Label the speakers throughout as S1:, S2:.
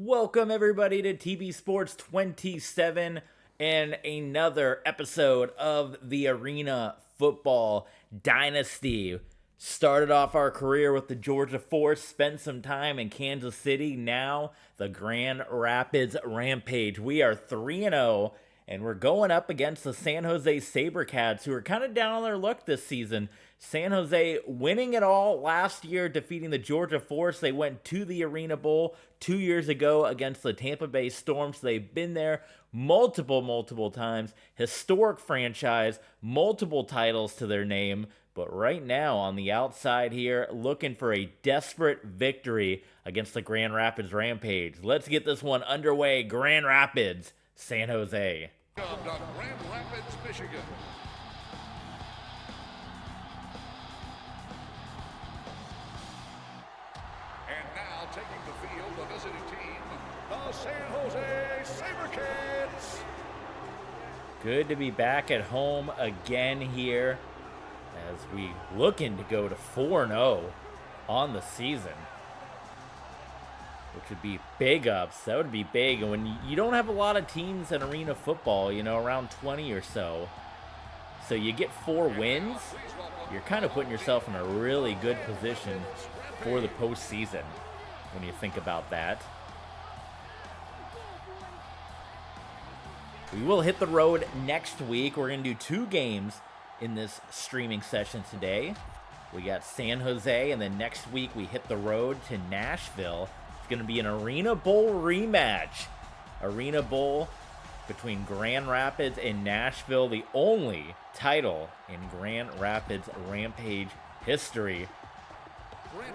S1: Welcome everybody to TV Sports 27 and another episode of the Arena Football Dynasty. Started off our career with the Georgia Force, spent some time in Kansas City, now the Grand Rapids Rampage. We are 3-0 and we're going up against the San Jose SaberCats, who are kind of down on their luck this season. San Jose winning it all last year, defeating the Georgia Force. They went to the Arena Bowl 2 years ago against the Tampa Bay Storm, so they've been there multiple times. Historic franchise, multiple titles to their name, but right now on the outside here, looking for a desperate victory against the Grand Rapids Rampage. Let's get this one underway. Grand Rapids, San Jose.
S2: Grand Rapids, Michigan. And now taking the field, the visiting team, the San Jose SaberCats.
S1: Good to be back at home again here as we looking to go to 4-0 on the season, which would be big ups. That would be big. And when you don't have a lot of teams in arena football, you know, around 20 or so, so you get 4 wins, you're kind of putting yourself in a really good position for the postseason when you think about that. We will hit the road next week. We're going to do 2 games in this streaming session today. We got San Jose, and then next week we hit the road to Nashville. It's going to be an Arena Bowl rematch. Arena Bowl between Grand Rapids and Nashville, the only title in Grand Rapids Rampage history.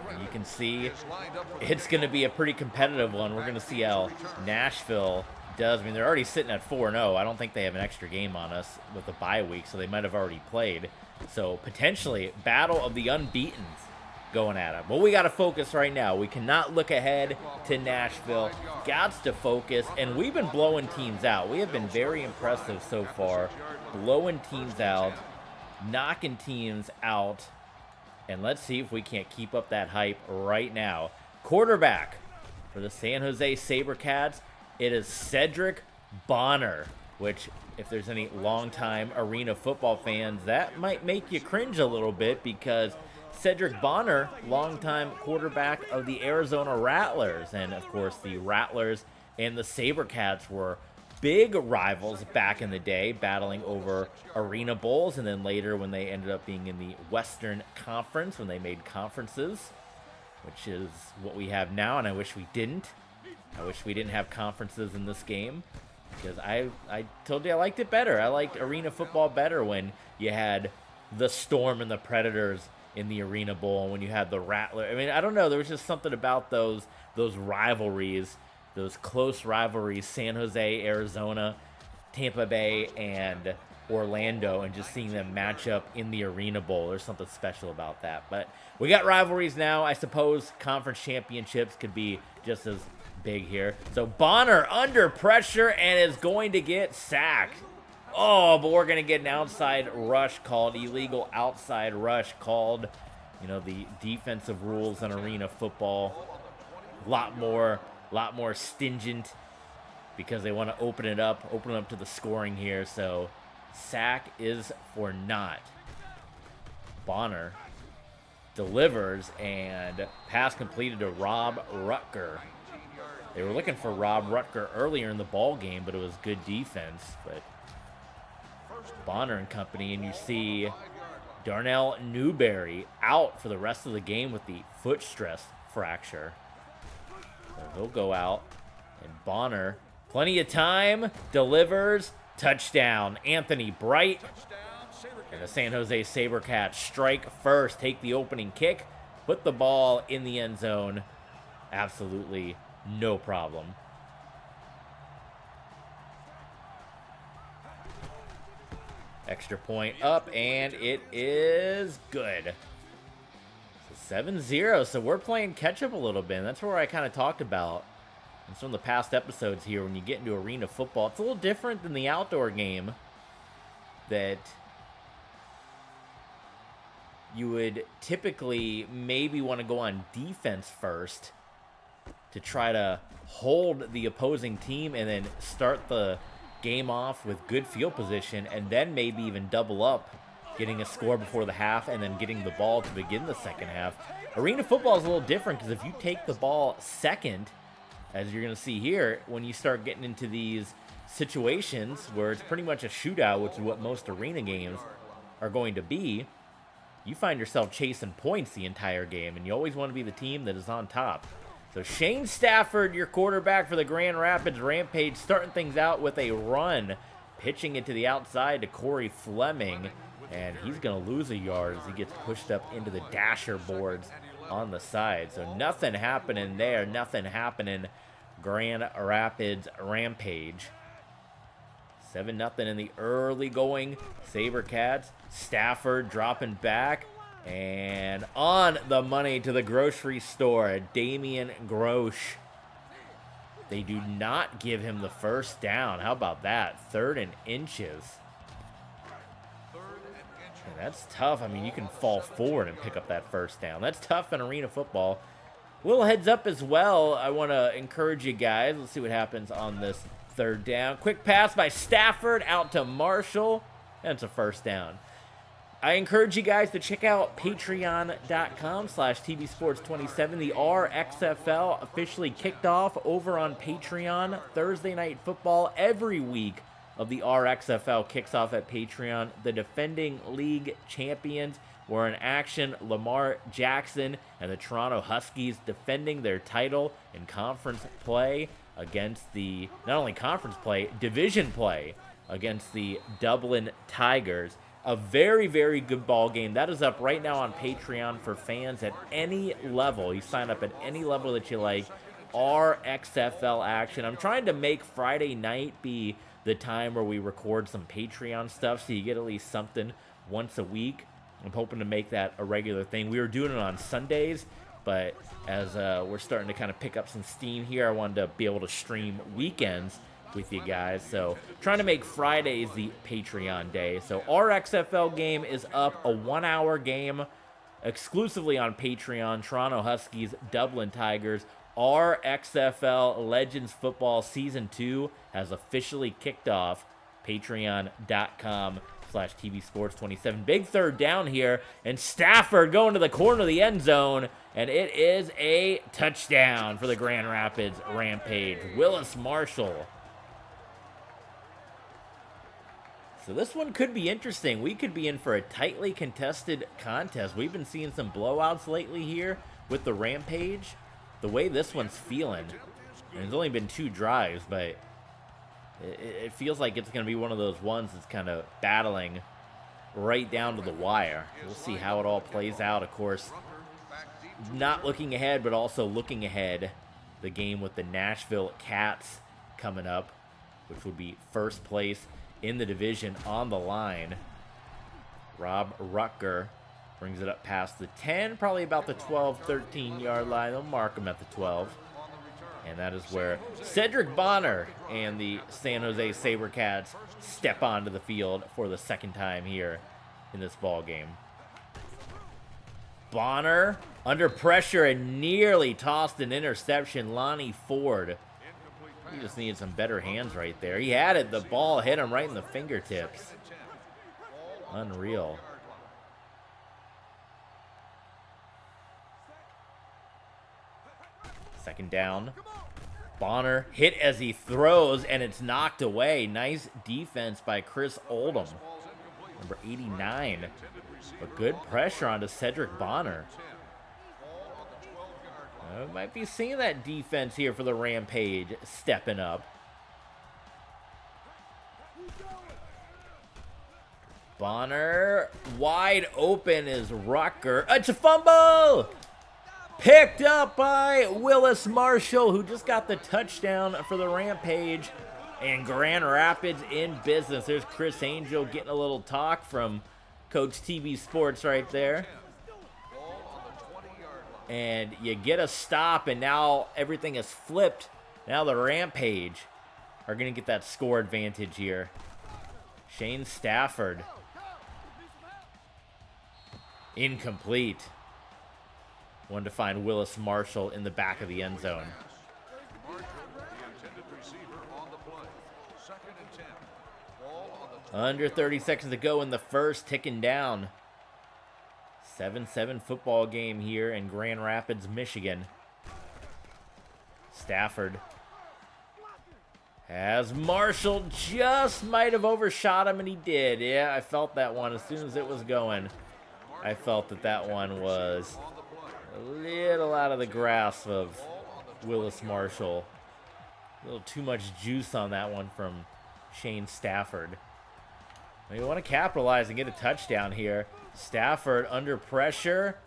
S1: And you can see it's going to be a pretty competitive one. We're going to see how Nashville does. I mean, they're already sitting at 4-0. I don't think they have an extra game on us with the bye week, so they might have already played. So potentially, battle of the unbeatens going at them. But we got to focus right now. We cannot look ahead to Nashville. Got to focus, and we've been blowing teams out. We have been very impressive so far, blowing teams out, knocking teams out. And let's see if we can't keep up that hype right now. Quarterback for the San Jose SaberCats, it is Cedric Bonner, which, if there's any longtime arena football fans, that might make you cringe a little bit, because Cedric Bonner, longtime quarterback of the Arizona Rattlers. And, of course, the Rattlers and the SaberCats were big rivals back in the day, battling over Arena Bowls, and then later when they ended up being in the Western Conference, when they made conferences, which is what we have now, and I wish we didn't. I wish we didn't have conferences in this game, because I told you I liked it better. I liked arena football better when you had the Storm and the Predators in the Arena Bowl, and when you had the Rattler. I mean, I don't know. There was just something about those rivalries, those close rivalries, San Jose, Arizona, Tampa Bay, and Orlando, and just seeing them match up in the Arena Bowl. There's something special about that. But we got rivalries now. I suppose conference championships could be just as big here. So Bonner under pressure and is going to get sacked. Oh, but we're going to get an outside rush called, illegal outside rush called. You know, the defensive rules in arena football, a lot more stringent, because they want to open it up to the scoring here. So sack is for naught. Bonner delivers, and pass completed to Rob Rutger. They were looking for Rob Rutger earlier in the ball game, but it was good defense. But Bonner and company, and you see Darnell Newberry out for the rest of the game with the foot stress fracture. So he'll go out, and Bonner, plenty of time, delivers, touchdown. Anthony Bright, and the San Jose SaberCats strike first, take the opening kick, put the ball in the end zone. Absolutely no problem. Extra point up, and it is good. So 7-0, so we're playing catch-up a little bit, and that's where I kind of talked about in some of the past episodes here. When you get into arena football, it's a little different than the outdoor game, that you would typically maybe want to go on defense first to try to hold the opposing team and then start the game off with good field position, and then maybe even double up, getting a score before the half and then getting the ball to begin the second half. Arena football is a little different because if you take the ball second, as you're going to see here, when you start getting into these situations where it's pretty much a shootout, which is what most arena games are going to be, you find yourself chasing points the entire game, and you always want to be the team that is on top. So Shane Stafford, your quarterback for the Grand Rapids Rampage, starting things out with a run, pitching it to the outside to Corey Fleming, and he's going to lose a yard as he gets pushed up into the dasher boards on the side. So nothing happening there, nothing happening Grand Rapids Rampage. 7-0 in the early going SaberCats. Stafford dropping back. And on the money to the grocery store, Damian Grosh. They do not give him the first down. How about that? 3rd and inches. And that's tough. I mean, you can fall forward and pick up that first down. That's tough in arena football. Little heads up as well. I want to encourage you guys. Let's see what happens on this 3rd down. Quick pass by Stafford out to Marshall. That's a first down. I encourage you guys to check out patreon.com/tvsports27. The RXFL officially kicked off over on Patreon. Thursday Night Football every week of the RXFL kicks off at Patreon. The defending league champions were in action. Lamar Jackson and the Toronto Huskies defending their title in conference play against the, not only conference play, division play against the Dublin Tigers. A very, very good ball game. That is up right now on Patreon for fans at any level. You sign up at any level that you like. RXFL action. I'm trying to make Friday night be the time where we record some Patreon stuff so you get at least something once a week. I'm hoping to make that a regular thing. We were doing it on Sundays, but as we're starting to kind of pick up some steam here, I wanted to be able to stream weekends with you guys. So trying to make Fridays the Patreon day. So RXFL game is up, a 1-hour game exclusively on Patreon. Toronto Huskies, Dublin Tigers. RXFL Legends Football Season 2 has officially kicked off. Patreon.com/tvsports27. Big 3rd down here, and Stafford going to the corner of the end zone, and it is a touchdown for the Grand Rapids Rampage. Willis Marshall. So this one could be interesting. We could be in for a tightly contested contest. We've been seeing some blowouts lately here with the Rampage. The way this one's feeling, and it's only been 2 drives, but it feels like it's going to be one of those ones that's kind of battling right down to the wire. We'll see how it all plays out. Of course, not looking ahead, but also looking ahead. The game with the Nashville Cats coming up, which would be first place in the division on the line. Rob Rutger brings it up past the 10, probably about the 12, 13-yard line. They'll mark him at the 12. And that is where Cedric Bonner and the San Jose SaberCats step onto the field for the 2nd time here in this ball game. Bonner under pressure and nearly tossed an interception. Lonnie Ford. He just needed some better hands right there. He had it. The ball hit him right in the fingertips. Unreal. Second down. Bonner hit as he throws, and it's knocked away. Nice defense by Chris Oldham, number 89. But good pressure onto Cedric Bonner. We might be seeing that defense here for the Rampage stepping up. Bonner wide open is Rucker. It's a fumble! Picked up by Willis Marshall, who just got the touchdown for the Rampage. And Grand Rapids in business. There's Chris Angel getting a little talk from Coach TB Sports right there. And you get a stop, and now everything is flipped. Now the Rampage are going to get that score advantage here. Shane Stafford. Incomplete. Wanted to find Willis Marshall in the back of the end zone.
S2: Second and 10. Ball on the
S1: Under 30 seconds to go in the first, ticking down. 7-7 football game here in Grand Rapids, Michigan. Stafford has Marshall, just might have overshot him, and he did. Yeah, I felt that one as soon as it was going. I felt that that one was a little out of the grasp of Willis Marshall. A little too much juice on that one from Shane Stafford. We want to capitalize and get a touchdown here. Stafford under pressure,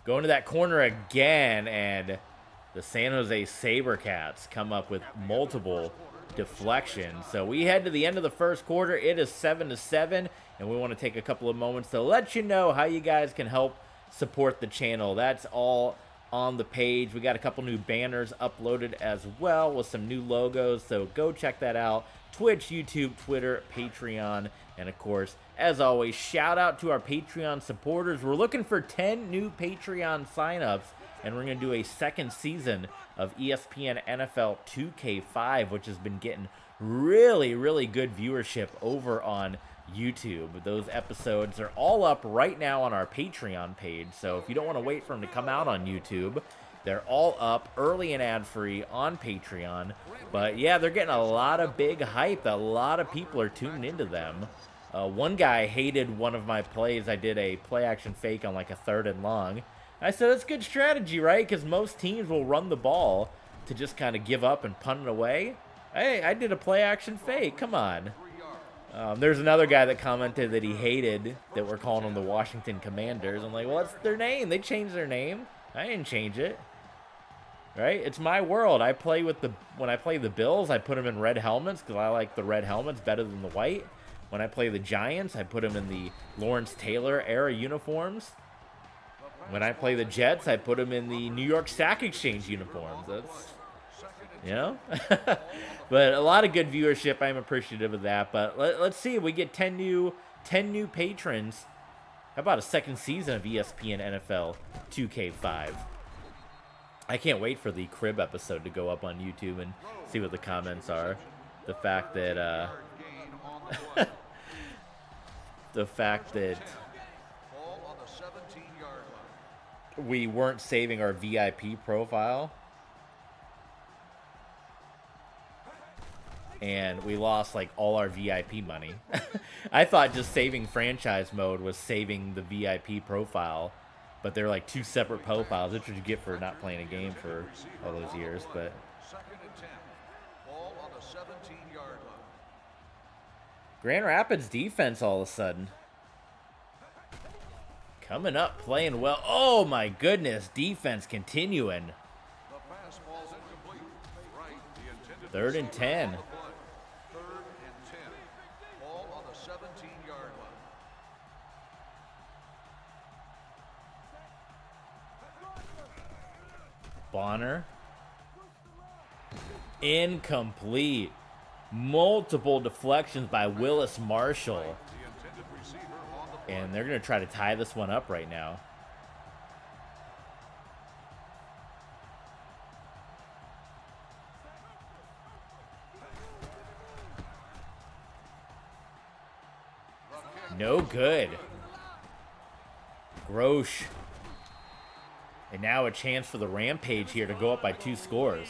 S1: going to that corner again, and the San Jose SaberCats come up with multiple deflections. So we head to the end of the first quarter. It is 7-7, and we want to take a couple of moments to let you know how you guys can help support the channel. That's all on the page. We got a couple new banners uploaded as well with some new logos, so go check that out. Twitch, YouTube, Twitter, Patreon, and of course, as always, shout out to our Patreon supporters. We're looking for 10 new Patreon signups, and we're going to do a second season of ESPN NFL 2K5, which has been getting really, really good viewership over on YouTube. Those episodes are all up right now on our Patreon page, so if you don't want to wait for them to come out on YouTube, they're all up early and ad-free on Patreon. But yeah, they're getting a lot of big hype. A lot of people are tuning into them. One guy hated one of my plays. I did a play-action fake on like a 3rd and long. I said, that's good strategy, right? Because most teams will run the ball to just kind of give up and punt it away. Hey, I did a play-action fake. Come on. There's another guy that commented that he hated that we're calling them the Washington Commanders. I'm like, well, that's their name. They changed their name. I didn't change it. Right? It's my world. When I play the Bills, I put them in red helmets because I like the red helmets better than the white. When I play the Giants, I put them in the Lawrence Taylor era uniforms. When I play the Jets, I put them in the New York Stock Exchange uniforms. That's, you know? But a lot of good viewership. I'm appreciative of that. But let's see if we get 10 new patrons. How about a second season of ESPN NFL 2K5? I can't wait for the crib episode to go up on YouTube and see what the comments are. The fact that we weren't saving our VIP profile, and we lost like all our VIP money. I thought just saving franchise mode was saving the VIP profile, but they're like two separate profiles. That's what you get for not playing a game for all those years. But
S2: second and 10. Ball on the 17-yard line.
S1: Grand Rapids defense all of a sudden coming up, playing well. Oh my goodness, defense continuing.
S2: The pass ball's incomplete. Right, the intended
S1: 3rd and 10.
S2: 3rd and 10. Ball on the 17-yard line.
S1: Bonner. Incomplete. Multiple deflections by Willis Marshall.
S2: The intended receiver on the play.
S1: And they're going to try to tie this one up right now. No good. Grosh. And now a chance for the Rampage here to go up by 2 scores.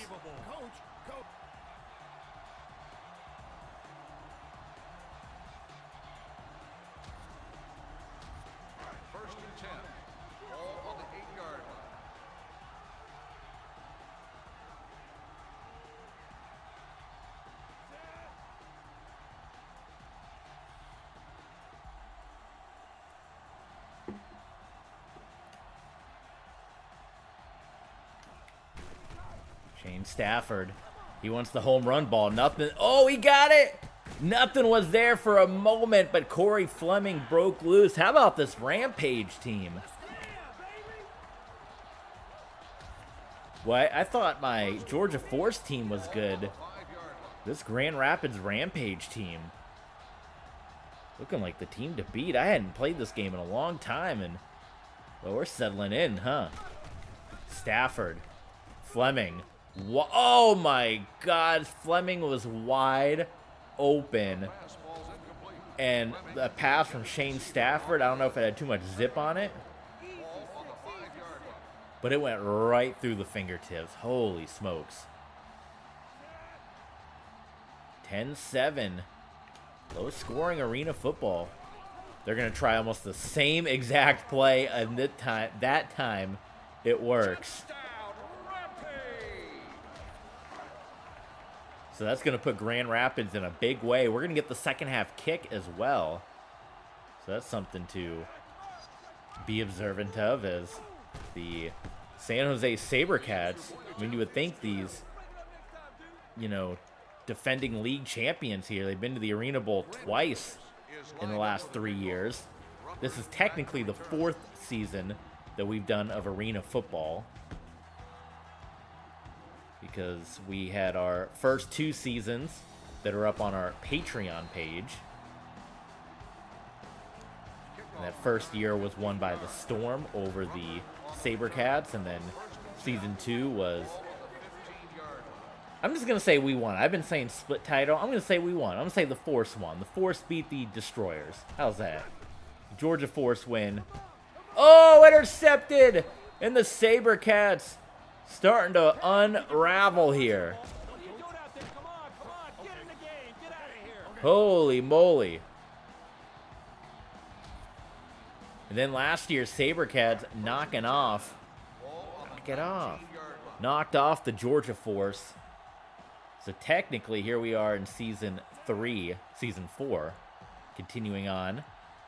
S2: First and 10. Ball on the 8-yard line.
S1: Shane Stafford. He wants the home run ball. Nothing. Oh, he got it. Nothing was there for a moment, but Corey Fleming broke loose. How about this Rampage team? Well, I thought my Georgia Force team was good. This Grand Rapids Rampage team looking like the team to beat. I hadn't played this game in a long time, and well, we're settling in, huh? Stafford. Fleming. Oh my God, Fleming was wide open. And a pass from Shane Stafford, I don't know if it had too much zip on it, but it went right through the fingertips. Holy smokes. 10-7. Low scoring arena football. They're going to try almost the same exact play, and that time it works. So that's going to put Grand Rapids in a big way. We're going to get the second half kick as well. So that's something to be observant of, as the San Jose SaberCats. I mean, you would think these, you know, defending league champions here. They've been to the Arena Bowl twice in the last 3 years. This is technically the 4th season that we've done of arena football, because we had our first 2 seasons that are up on our Patreon page. And that first year was won by the Storm over the SaberCats, and then season 2 was... I'm just going to say we won. I've been saying split title. I'm going to say we won. I'm going to say the Force won. The Force beat the Destroyers. How's that? Georgia Force win. Oh, intercepted! And the SaberCats starting to unravel here. Holy moly. And then last year, SaberCats knocked off the Georgia Force. So technically, here we are in season 4, continuing on.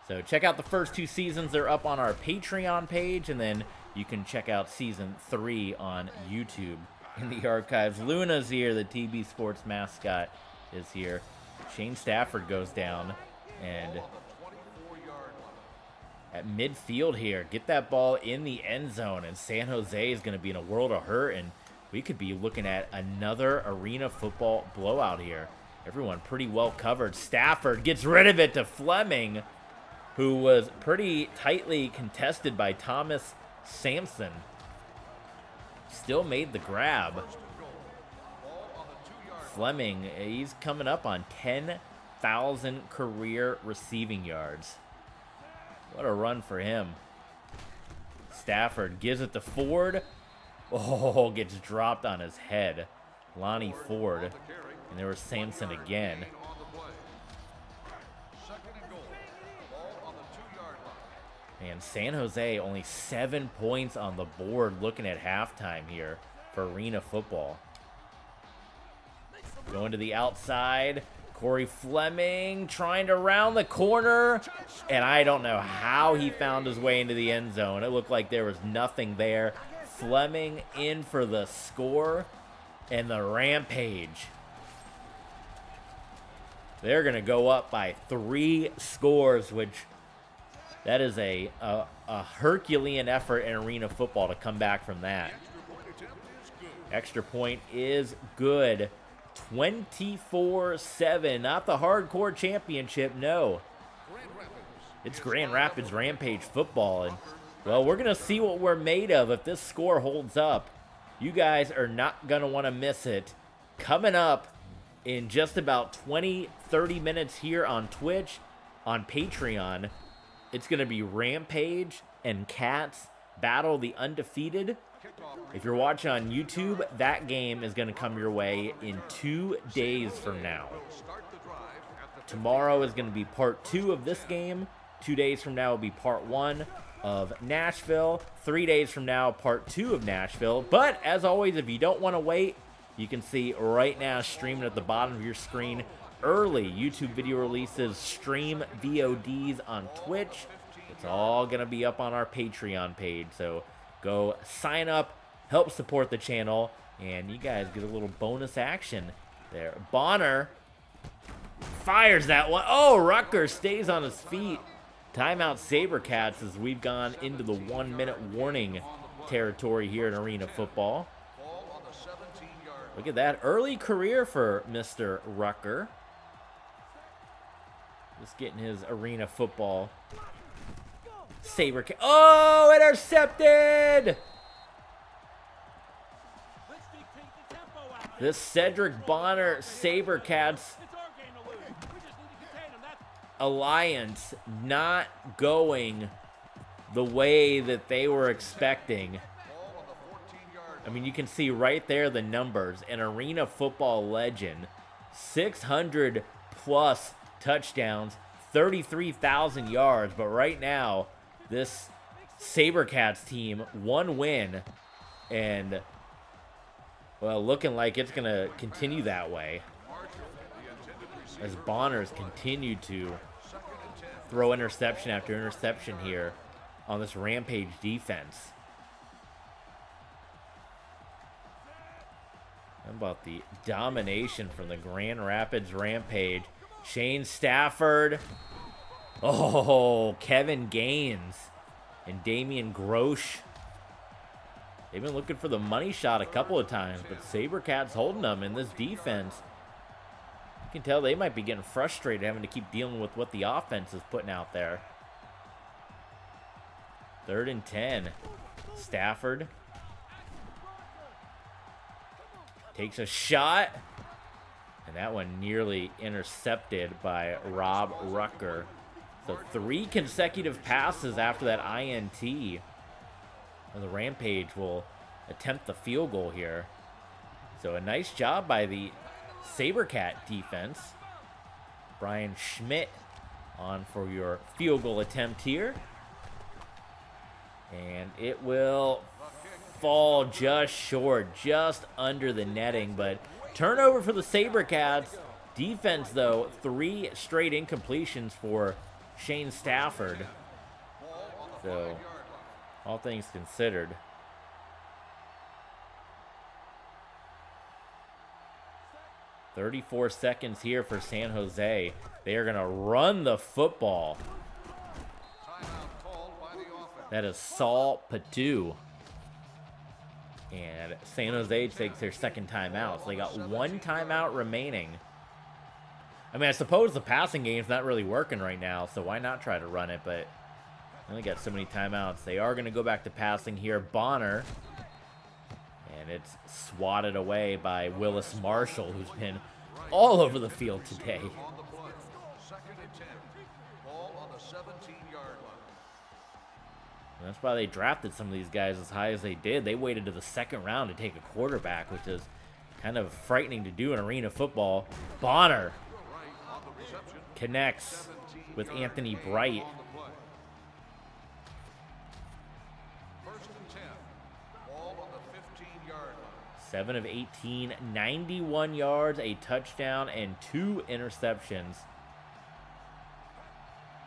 S1: So check out the first 2 seasons. They're up on our Patreon page, and then you can check out season 3 on YouTube in the archives. Luna's here, the TB Sports mascot is here. Shane Stafford goes down, and at midfield here, get that ball in the end zone, and San Jose is going to be in a world of hurt, and we could be looking at another arena football blowout here. Everyone pretty well covered. Stafford gets rid of it to Fleming, who was pretty tightly contested by Thomas Sampson. Still made the grab. Fleming, he's coming up on 10,000 career receiving yards. What a run for him. Stafford gives it to Ford. Oh, gets dropped on his head. Lonnie Ford. And there was Sampson again. And San Jose only 7 points on the board looking at halftime here for arena football. Going to the outside. Corey Fleming trying to round the corner. And I don't know how he found his way into the end zone. It looked like there was nothing there. Fleming in for the score. And the Rampage, they're going to go up by 3 scores, which that is a Herculean effort in arena football to come back from that. Extra point is good. 24-7. Not the hardcore championship, no. It's Grand Rapids Rampage football. And, well, we're going to see what we're made of if this score holds up. You guys are not going to want to miss it. Coming up in just about 20-30 minutes here on Twitch, on Patreon, it's going to be Rampage and Cats battle the undefeated. If you're watching on YouTube, that game is going to come your way in 2 days from now. Tomorrow is going to be part 2 of this game. 2 days from now will be part 1 of Nashville. 3 days from now, part 2 of Nashville. But as always, if you don't want to wait, you can see right now streaming at the bottom of your screen early YouTube video releases, stream VODs on Twitch. It's all going to be up on our Patreon page. So go sign up, help support the channel, and you guys get a little bonus action there. Bonner fires that one. Oh, Rucker stays on his feet. Timeout SaberCats as we've gone into the 1-minute warning territory here in arena football. Look at that early career for Mr. Rucker. Just getting his arena football. SaberCats. Oh, intercepted! This Cedric Bonner SaberCats Alliance not going the way that they were expecting. I mean, you can see right there the numbers. An arena football legend, 600 plus touchdowns, 33,000 yards. But right now, this SaberCats team, 1 win, and, well, looking like it's going to continue that way, as Bonner's continued to throw interception after interception here on this Rampage defense. How about the domination from the Grand Rapids Rampage? Shane Stafford. Oh, Kevin Gaines and Damian Grosh. They've been looking for the money shot a couple of times, but SaberCats holding them in this defense. You can tell they might be getting frustrated having to keep dealing with what the offense is putting out there. 3rd and 10. Stafford takes a shot, and that one nearly intercepted by Rob Rucker. So 3 consecutive passes after that INT. And the Rampage will attempt the field goal here. So a nice job by the SaberCat defense. Brian Schmidt on for your field goal attempt here. And it will fall just short, just under the netting, but turnover for the SaberCats. Defense, though, 3 straight incompletions for Shane Stafford. So, all things considered. "34 seconds here for San Jose. They are going to run the football." That is Saul Patu. And San Jose takes their second timeout. So they got 1 timeout remaining. I mean, I suppose the passing game's not really working right now, so why not try to run it? But they only got so many timeouts. They are going to go back to passing here. Bonner. And it's swatted away by Willis Marshall, who's been all over the field today. And that's why they drafted some of these guys as high as they did. They waited to the 2nd round to take a quarterback, which is kind of frightening to do in arena football. Bonner connects with Anthony Bright. 7 of 18, 91 yards, a touchdown, and 2 interceptions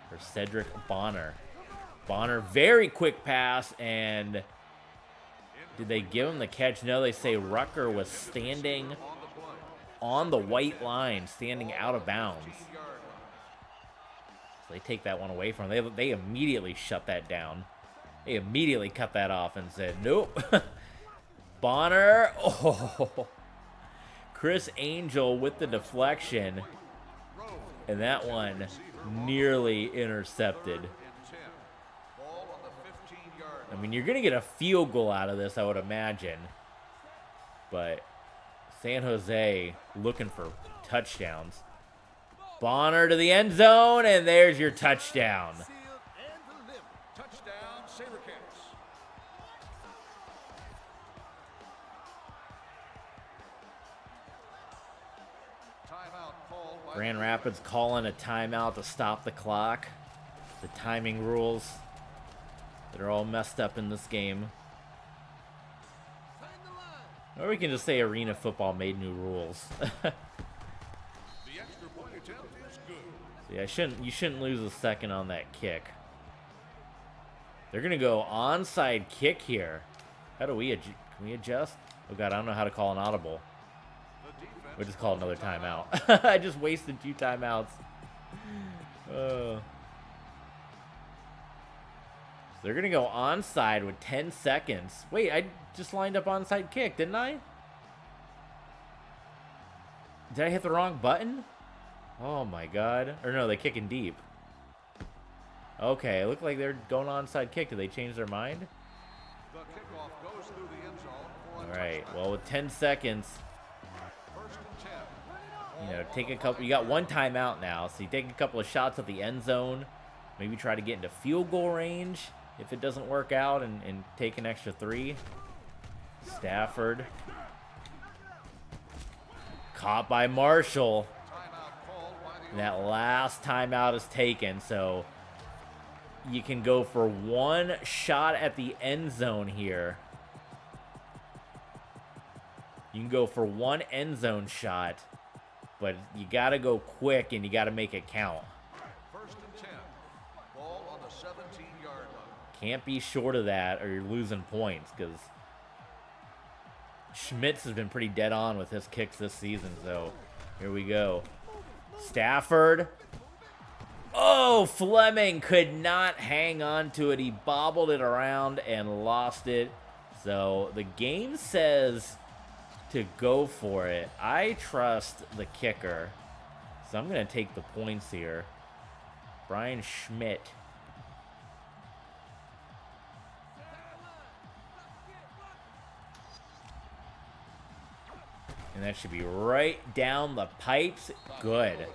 S1: for Cedric Bonner. Bonner, very quick pass, and did they give him the catch? No, they say Rucker was standing on the white line, standing out of bounds. So they take that one away from him. They immediately shut that down. They immediately cut that off and said, nope. Bonner, oh, Chris Angel with the deflection, and that one nearly intercepted. I mean, you're going to get a field goal out of this, I would imagine, but San Jose looking for touchdowns. Bonner to the end zone, and there's your touchdown.
S2: Touchdown, SaberCats.
S1: Grand Rapids calling a timeout to stop the clock. The timing rules that are all messed up in this game. Or we can just say arena football made new rules.
S2: The extra point attempt is good.
S1: Yeah, you shouldn't lose a second on that kick. They're gonna go onside kick here. How do we can we adjust? Oh god, I don't know how to call an audible. We'll just call another timeout. I just wasted 2 timeouts. They're gonna go onside with 10 seconds. Wait, I just lined up onside kick, didn't I? Did I hit the wrong button? Oh my god. Or no, they're kicking deep. Okay, it looked like they're going onside kick. Did they change their mind?
S2: The kickoff goes through the end zone for a
S1: Alright,
S2: touchdown.
S1: well with 10 seconds.
S2: 1st and 10.
S1: you know, take a couple. You got one timeout now, so you take a couple of shots at the end zone. Maybe try to get into field goal range if it doesn't work out, and take an extra 3. Stafford. Caught by Marshall. And that last timeout is taken, so you can go for one shot at the end zone here. You can go for one end zone shot, but you got to go quick and you got to make it count.
S2: First and 10. Ball on the 17-yard line.
S1: Can't be short of that or you're losing points, because Schmitz has been pretty dead on with his kicks this season, so here we go. Stafford. Oh, Fleming could not hang on to it. He bobbled it around and lost it. So the game says to go for it. I trust the kicker, so I'm going to take the points here. Brian Schmidt. And that should be right down the pipes. Good.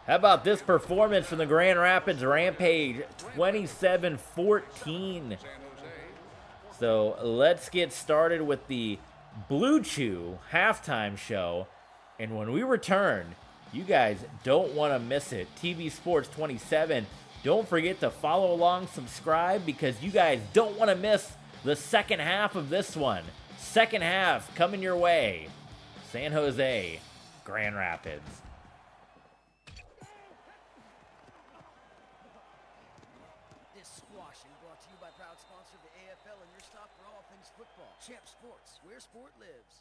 S1: How about this performance from the Grand Rapids Rampage? 27-14. So let's get started with the Blue Chew halftime show. And when we return, you guys don't want to miss it. TV Sports 27. Don't forget to follow along, subscribe, because you guys don't want to miss the second half of this one. Second half coming your way. San Jose, Grand Rapids.
S3: This squashing brought to you by proud sponsor of the AFL and your stop for all things football. Champ Sports, where sport lives.